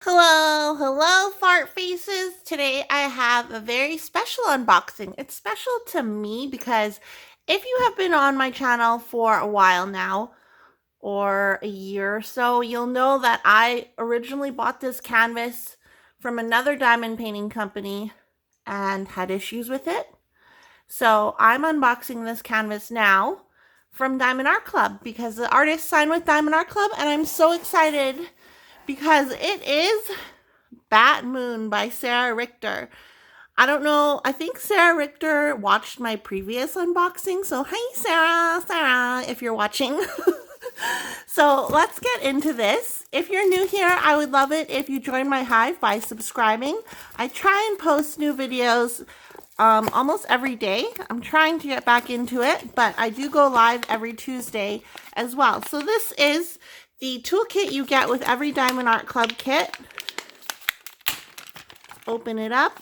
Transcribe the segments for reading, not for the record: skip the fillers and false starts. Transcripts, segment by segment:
Hello, fart faces. Today I have a very special unboxing. It's special to me because if you have been on my channel for a while now, or a year or so, you'll know that I originally bought this canvas from another diamond painting company and had issues with it. So I'm unboxing this canvas now from Diamond Art Club because the artist signed with Diamond Art Club, and I'm so excited because it is Bat Moon by Sarah Richter. I don't know, I think Sarah Richter watched my previous unboxing, so hi Sarah, if you're watching. So let's get into this. If you're new here, I would love it if you join my hive by subscribing. I try and post new videos almost every day. I'm trying to get back into it, but I do go live every Tuesday as well. So this is the toolkit you get with every Diamond Art Club kit. Open it up.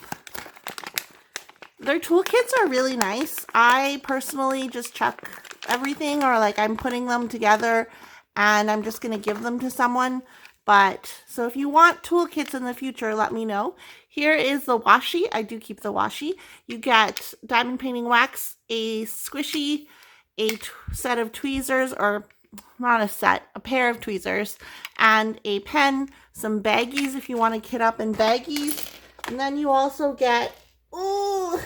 Their toolkits are really nice. I personally just chuck everything, or like I'm putting them together and I'm just going to give them to someone. But so if you want toolkits in the future, let me know. Here is the washi. I do keep the washi. You get diamond painting wax, a squishy, a set of tweezers, or not a set, a pair of tweezers, and a pen, some baggies if you want to kit up in baggies. And then you also get a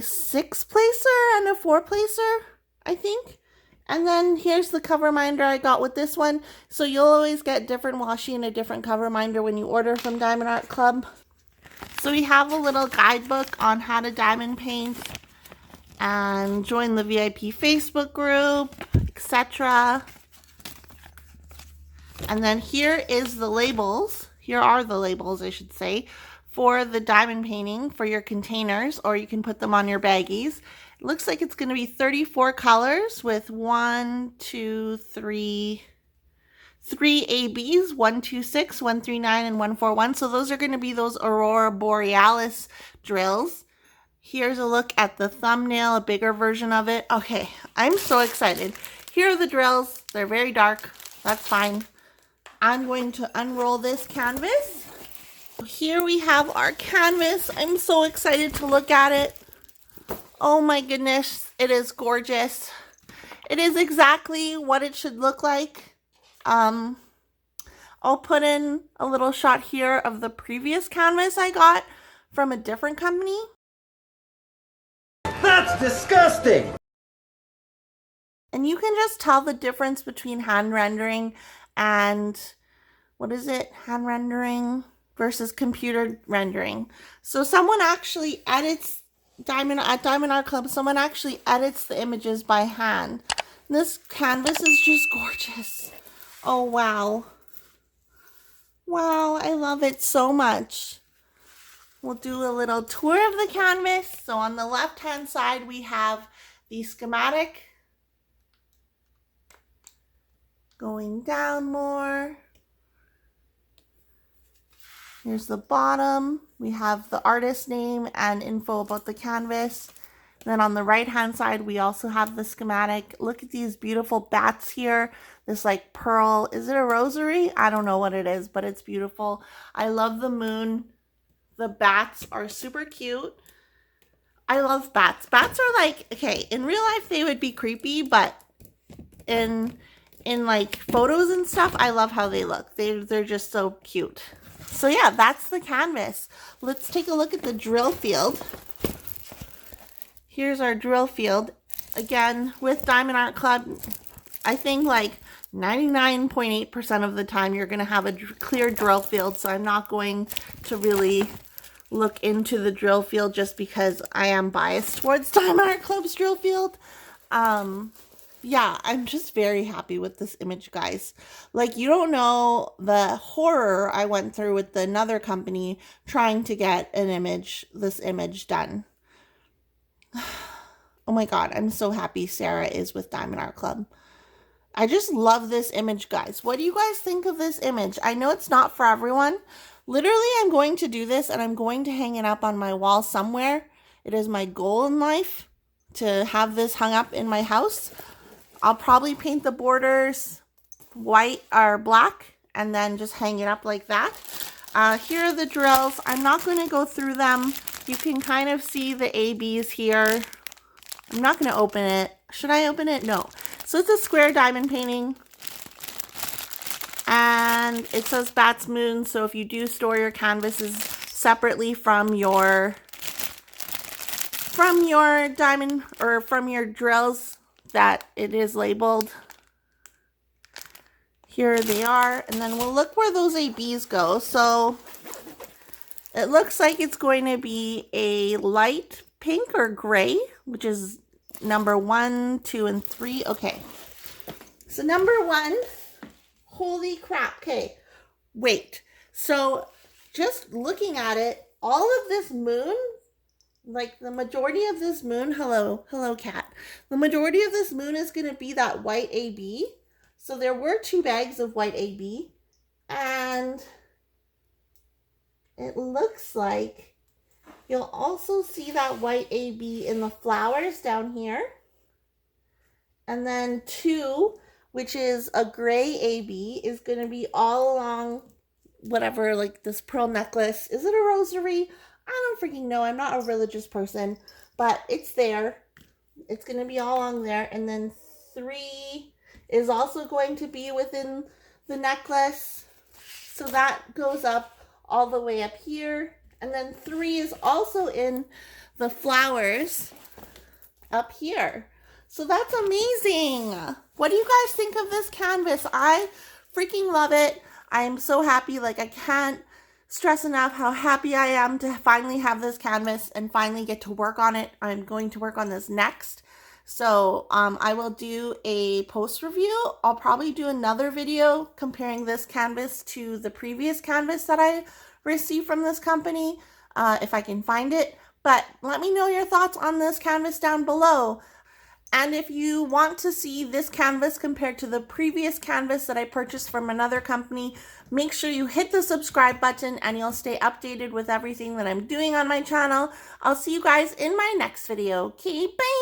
6-placer and a 4-placer, I think. And then here's the cover minder I got with this one. So you'll always get different washi and a different cover minder when you order from Diamond Art Club. So we have a little guidebook on how to diamond paint and join the VIP Facebook group, etc. And then here is the labels. Here are the labels, I should say, for the diamond painting for your containers, or you can put them on your baggies. It looks like it's going to be 34 colors with 3 ABs, 126, 139, and 141. So those are going to be those Aurora Borealis drills. Here's a look at the thumbnail, a bigger version of it. Okay, I'm so excited. Here are the drills. They're very dark. That's fine. I'm going to unroll this canvas. Here we have our canvas. I'm so excited to look at it. Oh my goodness, it is gorgeous. It is exactly what it should look like. I'll put in a little shot here of the previous canvas I got from a different company. That's disgusting! And you can just tell the difference between hand rendering and, hand rendering versus computer rendering. So someone actually edits, at Diamond Art Club, someone actually edits the images by hand. And this canvas is just gorgeous. Oh, wow. Wow, I love it so much. We'll do a little tour of the canvas. So on the left-hand side, we have the schematic. Going down more. Here's the bottom. We have the artist name and info about the canvas. And then on the right-hand side, we also have the schematic. Look at these beautiful bats here. This like pearl, is it a rosary? I don't know what it is, but it's beautiful. I love the moon. The bats are super cute. I love bats. Bats are like, okay, in real life they would be creepy, but in like photos and stuff, I love how they look. They're just so cute. So yeah, that's the canvas. Let's take a look at the drill field. Here's our drill field. Again, with Diamond Art Club, I think like 99.8% of the time you're going to have a clear drill field, so I'm not going to really look into the drill field just because I am biased towards Diamond Art Club's drill field. Yeah, I'm just very happy with this image, guys. Like, you don't know the horror I went through with another company trying to get this image done. Oh my God, I'm so happy Sarah is with Diamond Art Club. I just love this image, guys. What do you guys think of this image? I know it's not for everyone. Literally, I'm going to do this and I'm going to hang it up on my wall somewhere. It is my goal in life to have this hung up in my house. I'll probably paint the borders white or black and then just hang it up like that. Here are the drills. I'm not going to go through them. You can kind of see the ABs here. I'm not going to open it. Should I open it? No. So it's a square diamond painting. And it says Bats Moon. So if you do store your canvases separately from your diamond or from your drills, that it is labeled. Here they are. And then we'll look where those ABs go. So it looks like it's going to be a light pink or gray, which is number 1, 2, and 3. Okay. So number 1, holy crap. Okay. Wait. So just looking at it, all of this moon, like the majority of this moon, hello cat. The majority of this moon is going to be that white AB. So there were 2 bags of white AB, and it looks like you'll also see that white AB in the flowers down here. And then 2, which is a gray AB, is going to be all along whatever, like this pearl necklace. Is it a rosary? I don't freaking know. I'm not a religious person, but it's there. It's going to be all along there. And then 3 is also going to be within the necklace. So that goes up all the way up here. And then 3 is also in the flowers up here. So that's amazing. What do you guys think of this canvas? I freaking love it. I am so happy. Like, I can't stress enough how happy I am to finally have this canvas and finally get to work on it. I'm going to work on this next. So I will do a post review. I'll probably do another video comparing this canvas to the previous canvas that I received from this company, if I can find it. But let me know your thoughts on this canvas down below. And if you want to see this canvas compared to the previous canvas that I purchased from another company, make sure you hit the subscribe button and you'll stay updated with everything that I'm doing on my channel. I'll see you guys in my next video. Okay, bye!